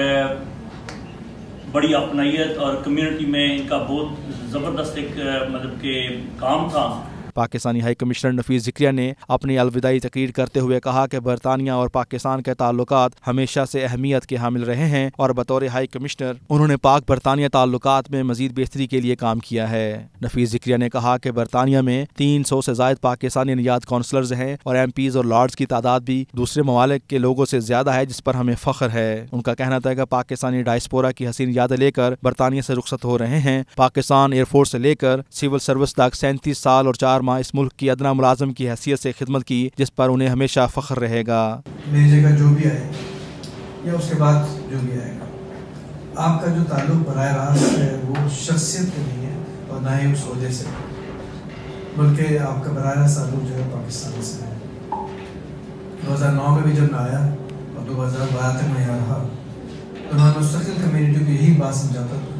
बड़ी अपनाइत और कम्युनिटी में इनका बहुत ज़बरदस्त एक मतलब के काम था। पाकिस्तानी हाई कमिश्नर नफीस जिक्रिया ने अपनी अलविदाई तकरीर करते हुए कहा कि बरतानिया और पाकिस्तान के ताल्लुकात हमेशा से अहमियत के हामिल रहे हैं और बतौर हाई कमिश्नर उन्होंने पाक बरतानिया ताल्लुकात में मजीद बेहतरी के लिए काम किया है। नफीस जिक्रिया ने कहा कि बरतानिया में 300 से ज़ायद पाकिस्तानी नियात काउंसलर्स हैं और MPs और लॉर्ड्स की तादाद भी दूसरे ममालिक के लोगों से ज्यादा है, जिस पर हमें फख्र है। उनका कहना था कि पाकिस्तानी डायस्पोरा की हसीन यादें लेकर बरतानिया से रुखसत हो रहे हैं। पाकिस्तान एयरफोर्स से लेकर सिविल सर्विस तक 37 साल और 4 माह इस मुल्क की अदना मुलाजम की हैसियत से खिदमत की, जिस पर उन्हें हमेशा फख्र रहेगा। मेरी जगह जो भी आए या उसके बाद जो भी आएगा, आपका जो ताल्लुक बराह रास्त है वो शख्सियत से नहीं है और ना ही उस ओहदे से, बल्कि आपका बराह रास्त ताल्लुक जो है पाकिस्तान से है। 2009 में भी जब मैं आया और 2012 तक मैं यहाँ रहा तो मैं मुस्तकिल कम्युनिटी को यही बात समझाता था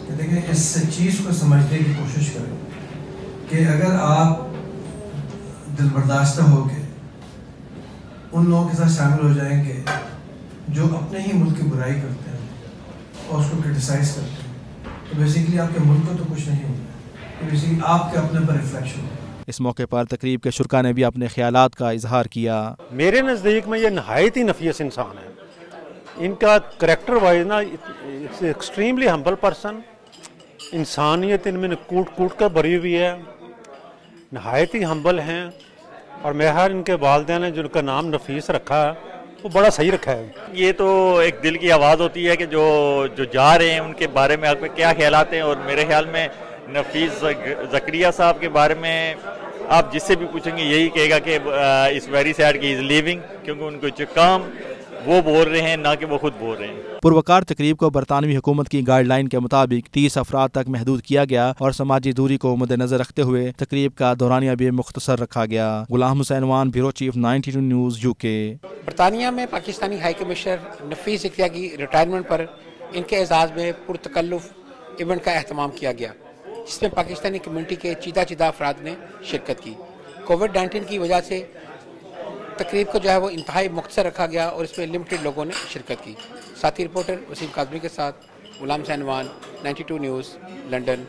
कि देखिए इस चीज़ को समझने की कोशिश करें कि अगर आप दिल बर्दाश्त हो के उन लोगों के साथ शामिल हो जाएंगे जो अपने ही मुल्क की बुराई करते हैं और उसको क्रिटिसाइज करते हैं, तो बेसिकली आपके मुल्क को तो कुछ नहीं होगा, तो बेसिकली आपके अपने पर रिफ्लेक्शन होगा। इस मौके पर तकरीब के शुरा ने भी अपने ख्यालात का इजहार किया। मेरे नज़दीक में ये नहायत ही नफीस इंसान है। इनका करैक्टर वाइज ना एक्सट्रीमली हम्बल पर्सन, इंसानियत इनमें कूट कूट कर भरी हुई है, नहायत ही हम्बल हैं और मेहर इनके वालिदैन ने जिनका नाम नफीस रखा है वो बड़ा सही रखा है। ये तो एक दिल की आवाज़ होती है कि जो जा रहे हैं उनके बारे में आपके क्या ख्यालात हैं। और मेरे ख्याल में नफीस ज़करिया साहब के बारे में आप जिससे भी पूछेंगे यही कहेगा कि इस वेरी सैड की इज़ लिविंग, क्योंकि उनको जो काम वो बोल रहे हैं ना कि वो खुद बोल रहे हैं। पुरवकार तकरीब को बरतानवी हुकूमत की गाइडलाइन के मुताबिक 30 अफराद तक महदूद किया गया और समाजी दूरी को मद्देनजर रखते हुए तकरीब का दौरानिया भी मुख्तसर रखा गया। गुलाम हुसैन वान, ब्यूरो चीफ 92 न्यूज़ UK। बरतानिया में पाकिस्तानी हाई कमिश्नर नफीस जिक्रिया की रिटायरमेंट पर इनके एजाज़ में पुरतकल्लुफ़ इवेंट का अहतमाम किया गया, जिसमें पाकिस्तानी कम्युनिटी के चीदा अफराद ने शिरकत की। कोविड-19 की वजह से तकरीब को जो है वो इंतहाई मुख्तसर रखा गया और इसमें लिमिटेड लोगों ने शिरकत की। साथी रिपोर्टर वसीम काज़मी के साथ गुलाम सैनवान, 92 न्यूज़, लंदन।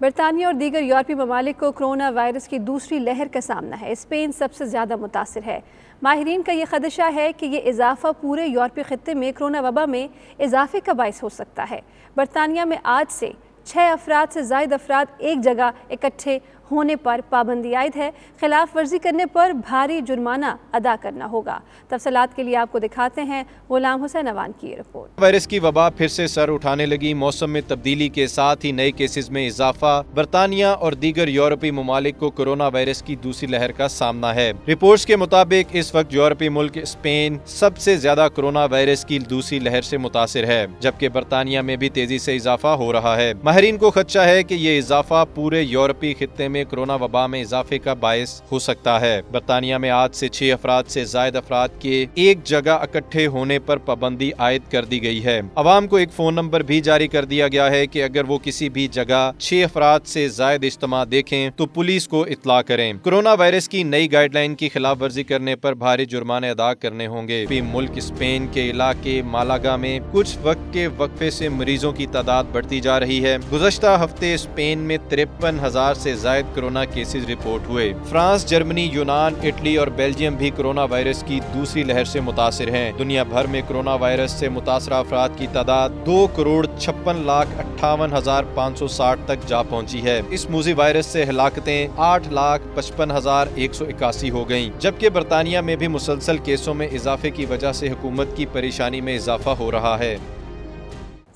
बरतानिया और दीगर यूरोपीय ममालिक को कोरोना वायरस की दूसरी लहर का सामना है। स्पेन सबसे ज़्यादा मुतासिर है। माहिरीन का ये खदशा है कि ये इजाफा पूरे यूरोपीय खित्ते में कोरोना वबा में इजाफे का बायस हो सकता है। बरतानिया में आज से 6 अफराद से ज़ायद अफराद एक जगह इकट्ठे होने पर पाबंदी आयद है। खिलाफ वर्जी करने पर भारी जुर्माना अदा करना होगा। तफसीलात के लिए आपको दिखाते हैं गुलाम हुसैन अवान की रिपोर्ट। वायरस की वबा फिर से सर उठाने लगी। मौसम में तब्दीली के साथ ही नए केसेस में इजाफा। बरतानिया और दीगर यूरोपीय ममालिक को कोरोना वायरस की दूसरी लहर का सामना है। रिपोर्ट्स के मुताबिक इस वक्त यूरोपीय मुल्क स्पेन सबसे ज्यादा कोरोना वायरस की दूसरी लहर से मुतासिर है, जबकि बरतानिया में भी तेजी से इजाफा हो रहा है। माहिरीन को खदशा है कि ये इजाफा पूरे यूरोपीय खित्ते में कोरोना वबा में इजाफे का बायस हो सकता है। बरतानिया में आज से 6 अफराद से जायद अफराद के एक जगह इकट्ठे होने पर पाबंदी आयद कर दी गई है। अवाम को एक फोन नंबर भी जारी कर दिया गया है कि अगर वो किसी भी जगह 6 अफराद से जायद इज्तिमा देखें तो पुलिस को इत्तला करें। कोरोना वायरस की नई गाइडलाइन की खिलाफ वर्जी करने पर भारी जुर्माने अदा करने होंगे। मुल्क स्पेन के इलाके मालागा में कुछ वक्त के वक्फे से मरीजों की तादाद बढ़ती जा रही है। गुज़श्ता हफ्ते स्पेन में 53,000 से जायद कोरोना केसेस रिपोर्ट हुए। फ्रांस, जर्मनी, यूनान, इटली और बेल्जियम भी कोरोना वायरस की दूसरी लहर से मुतासिर हैं। दुनिया भर में कोरोना वायरस से मुतासरा अफराद की तादाद 2,56,58,560 तक जा पहुंची है। इस मूजी वायरस से हलाकतें 8,55,181 हो गयी, जबकि बरतानिया में भी मुसलसल केसों में इजाफे की वजह से हुकूमत की परेशानी में इजाफा हो रहा है।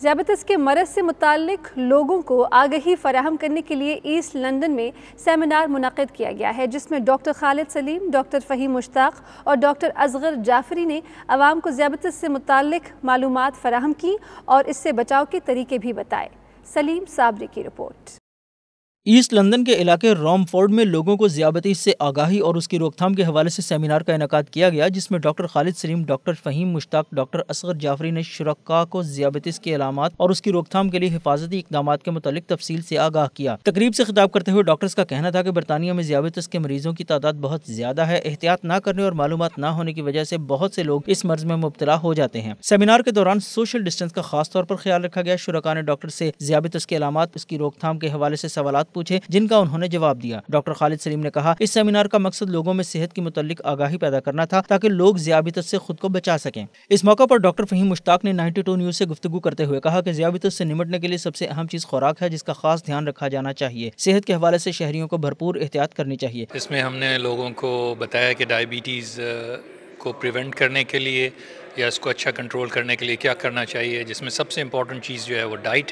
ज़ियाबतीस के मरज़ से मुताल्लिक लोगों को आगाही फराहम करने के लिए ईस्ट लंदन में सेमिनार मुनक़िद किया गया है, जिसमें डॉक्टर खालिद सलीम, डॉक्टर फ़हीम मुश्ताक और डॉक्टर असगर जाफरी ने अवाम को ज़ियाबतीस से मुताल्लिक मालूमात फराहम की और इससे बचाव के तरीके भी बताए। सलीम साबरी की रिपोर्ट। ईस्ट लंदन के इलाके रॉमफोर्ड में लोगों को ज़ियाबतीस से आगाही और उसकी रोकथाम के हवाले से सेमिनार का इनेकाद किया गया, जिसमें doctor Khalid Saleem, doctor Faheem Mushtaq, doctor Asghar Jafri ने शुरका को ज़ियाबतीस के अलामात और उसकी रोकथाम के लिए हिफाजती इक़दाम के मुतालिक तफसील से आगाह किया। तकरीब से खिताब करते हुए डॉक्टर्स का कहना था कि बरतानिया में ज़ियाबतीस के मरीजों की तादाद बहुत ज़्यादा है। एहतियात न करने और मालूमात न होने की वजह से बहुत से लोग इस मर्ज में मुब्तला हो जाते हैं। सेमिनार के दौरान सोशल डिस्टेंस का खास तौर पर ख्याल रखा गया। शुरका ने डॉक्टर से ज़ियाबतीस के अलामात, उसकी रोकथाम के हवाले से सवालात पूछे, जिनका उन्होंने जवाब दिया। डॉक्टर खालिद सलीम ने कहा, इस सेमिनार का मकसद लोगों में सेहत के मुतालिक आगाही पैदा करना था ताकि लोग ज़ियाबतीस से खुद को बचा सकें। इस मौका पर डॉक्टर फ़हीम मुश्ताक ने 92 न्यूज़ से गुफ्तगू करते हुए कहा कि ज़ियाबतीस से निमटने के लिए सबसे अहम चीज़ खुराक है, जिसका खास ध्यान रखा जाना चाहिए। सेहत के हवाले से शहरियों को भरपूर एहतियात करनी चाहिए। इसमें हमने लोगों को बताया कि डायबिटीज़ को प्रिवेंट करने के लिए या इसको अच्छा कंट्रोल करने के लिए क्या करना चाहिए, जिसमें सबसे इम्पॉर्टेंट चीज़ जो है वो डाइट,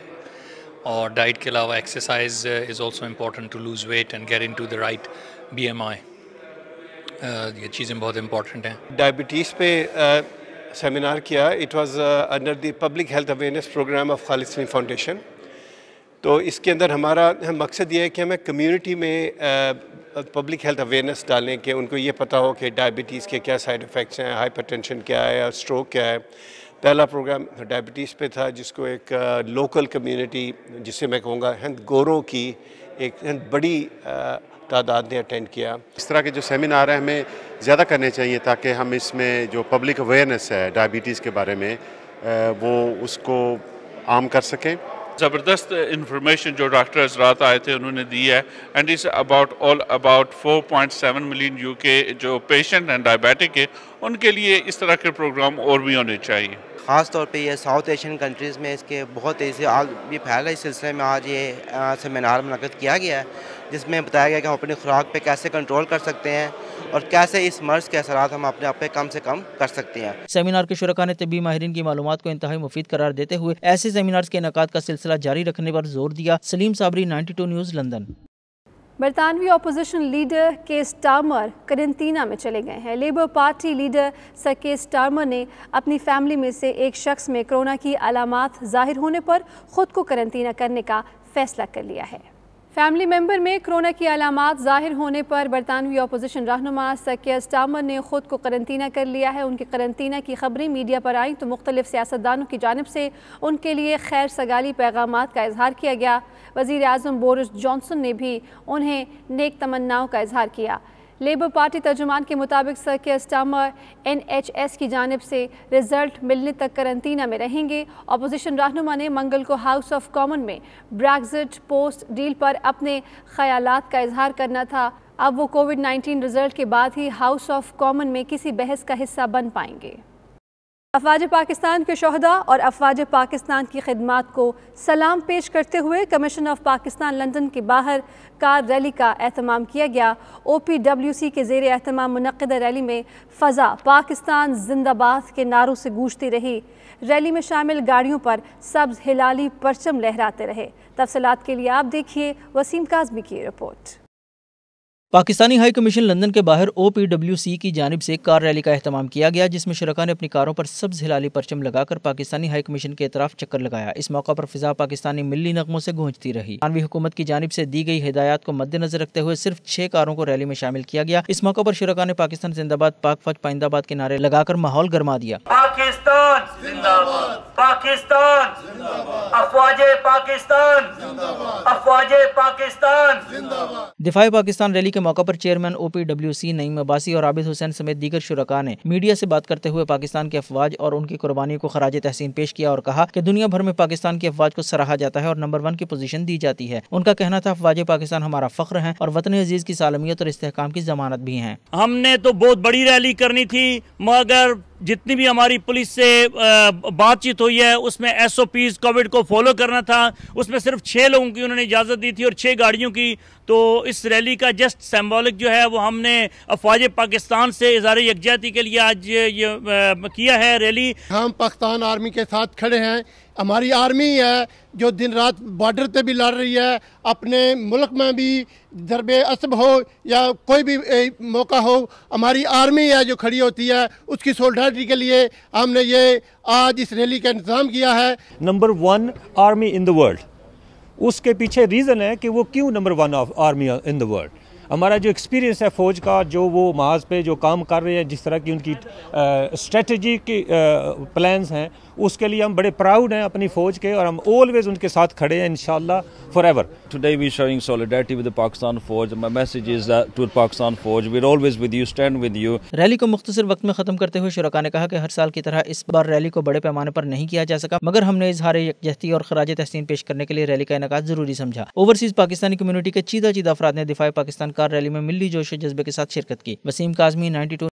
और डाइट के अलावा exercise is also important to lose weight and get into the right BMI। ये चीज़ें बहुत इम्पॉर्टेंट हैं। डायबिटीज़ पे सेमिनार किया। It was under the public health awareness program of Khalid Saleem Foundation. तो इसके अंदर हमारा मकसद ये है कि हमें कम्युनिटी में पब्लिक हेल्थ अवेयरनेस डालें कि उनको ये पता हो कि डायबिटीज़ के क्या साइड इफ़ेक्ट्स हैं, हाइपरटेंशन क्या है और स्ट्रोक क्या है। पहला प्रोग्राम डायबिटीज़ पे था, जिसको एक लोकल कम्युनिटी, जिसे मैं कहूँगा हिंद गोरों की एक बड़ी तादाद ने अटेंड किया। इस तरह के जो सेमिनार हैं हमें ज़्यादा करने चाहिए ताकि हम इसमें जो पब्लिक अवेयरनेस है डायबिटीज़ के बारे में वो उसको आम कर सकें। ज़बरदस्त इंफॉर्मेशन जो डॉक्टर हज़रात आए थे उन्होंने दी है, एंड इस अबाउट 4.7 मिलियन UK जो पेशेंट हैं डायबिटिक के, उनके लिए इस तरह के प्रोग्राम और भी होने चाहिए। ख़ास तौर पे ये साउथ एशियन कंट्रीज़ में इसके बहुत तेज़ी से ये फैल है। इस सिलसिले में आज ये सेमिनार मुनक़िद किया गया है, जिसमें बताया गया कि हम अपनी खुराक पे कैसे कंट्रोल कर सकते हैं और कैसे इस मर्ज के असरात हम अपने आप पे कम से कम कर सकते हैं। सेमिनार के शुरका ने तिब्बी माहिरीन की मालूमात को इंतहाई मुफीद करार देते हुए ऐसे सेमिनार्स के इनेकाद का सिलसिला जारी रखने पर जोर दिया। Salim Sabri, 92 news, London. बरतानवी अपोजिशन लीडर केर स्टारमर करंतना में चले गए हैं। Labour Party leader sir Keir Starmer ने अपनी फैमिली में से एक शख्स में कोरोना की अलामात जाहिर होने पर खुद को करंतना करने का फैसला कर लिया है। फैमिली मेंबर में कोरोना की अलामात ज़ाहिर होने पर बरतानवी अपोजिशन रहनुमा सर कीयर स्टारमर ने ख़ुद को करंतना कर लिया है। उनकी करंतना की खबरें मीडिया पर आई तो मुख्तलिफ सियासतदानों की जानिब से उनके लिए खैर सगाली पैगामात का इजहार किया गया। वज़ीर आज़म बोरिस जॉनसन ने भी उन्हें नेक तमन्नाओं का इजहार किया। लेबर पार्टी तर्जुमान के मुताबिक सर कीयर स्टारमर NHS की जानिब से रिजल्ट मिलने तक करंतना में रहेंगे। अपोजिशन रहनुमा ने मंगल को हाउस ऑफ कॉमन में ब्रेक्जिट पोस्ट डील पर अपने ख्यालात का इजहार करना था। अब वो कोविड-19 रिजल्ट के बाद ही हाउस ऑफ कॉमन में किसी बहस का हिस्सा बन पाएंगे। अफवाज पाकिस्तान के शोहदा और अफवाज पाकिस्तान की खिदमात को सलाम पेश करते हुए कमीशन ऑफ पाकिस्तान लंदन के बाहर कार रैली का एहतमाम किया गया। OPWC के ज़ेर एहतमाम मुनक़्क़िदा रैली में फ़ज़ा पाकिस्तान जिंदाबाद के नारों से गूंजती रही। रैली में शामिल गाड़ियों पर सब्ज़ हिलाली परचम लहराते रहे। तफसीलात के लिए आप देखिए वसीम काज़मी की report. Pakistani high commission London के बाहर OPWC की जानिब से कार रैली का एहतमाम किया गया, जिसमें शुरका ने अपनी कारों पर सब्ज़ हिलाली परचम लगाकर पाकिस्तानी हाई कमीशन के इतराफ चक्कर लगाया। इस मौका पर फिजा पाकिस्तानी मिल्ली नगमों से गूंजती रही। बरतानवी हुकूमत की जानिब से दी गई हिदायत को मद्देनजर रखते हुए सिर्फ 6 कारों को रैली में शामिल किया गया। इस मौका पर शुरका ने पाकिस्तान जिंदाबाद, पाक फौज पाइंदाबाद के नारे लगाकर माहौल गरमा दिया। पाकिस्तान जिंदाबाद, पाकिस्तान जिंदाबाद, अफवाजे पाकिस्तान जिंदाबाद, अफवाजे पाकिस्तान जिंदाबाद। दिफाई पाकिस्तान रैली के मौका पर चेयरमैन OPWC नईम अब्बासी और आबिद हुसैन समेत दीगर शुरका ने मीडिया से बात करते हुए पाकिस्तान के अफवाज और उनकी कुर्बानियों को खराज तहसीन पेश किया और कहा कि दुनिया भर में पाकिस्तान के अफवाज को सराहा जाता है और नंबर 1 की पोजीशन दी जाती है। उनका कहना था अफवाज पाकिस्तान हमारा फख्र है और वतन अजीज की सालमियत और इस्तेहकाम की जमानत भी है। हमने तो बहुत बड़ी रैली करनी थी, मगर जितनी भी हमारी पुलिस से बातचीत हुई है उसमें SOPs कोविड को फॉलो करना था। उसमें सिर्फ 6 लोगों की उन्होंने इजाज़त दी थी और 6 गाड़ियों की। तो इस रैली का जस्ट सिंबॉलिक जो है वो हमने अफवाज पाकिस्तान से इज़हार यकजहती के लिए आज ये किया है रैली। हम पाकिस्तान आर्मी के साथ खड़े हैं। हमारी आर्मी है जो दिन रात बॉर्डर पे भी लड़ रही है, अपने मुल्क में भी ज़रबे असब हो या कोई भी मौका हो, हमारी आर्मी है जो खड़ी होती है। उसकी सोल्डारिटी के लिए हमने ये आज इस रैली का इंतज़ाम किया है। Number 1 army in the world, उसके पीछे रीज़न है कि वो क्यों number 1 army in the world. हमारा जो एक्सपीरियंस है फ़ौज का, जो वो महाज पे जो काम कर रहे हैं, जिस तरह की उनकी स्ट्रेटजी की प्लान्स हैं, उसके लिए हम बड़े प्राउड हैं अपनी फ़ौज के और हम ऑलवेज उनके साथ खड़े हैं इंशाल्लाह forever. Today we are showing solidarity with the Pakistan Force. My message is that to Pakistan Force, we're always with you, stand with you. Rally को मुख्तसर वक्त में ख़त्म करते हुए शुरका ने कहा कि हर साल की तरह इस बार रैली को बड़े पैमाने पर नहीं किया जा सका, मगर हमने इजहार यकजहती और खराज तहसीन पेश करने के लिए रैली का इनेकाद जरूरी समझा। ओवरसीज पाकिस्तानी कम्युनिटी के चीदा अफराद ने दिफाई पाकिस्तान कार रैली में मिली जोश जज्बे के साथ शिरकत की। वसीम काज़मी 92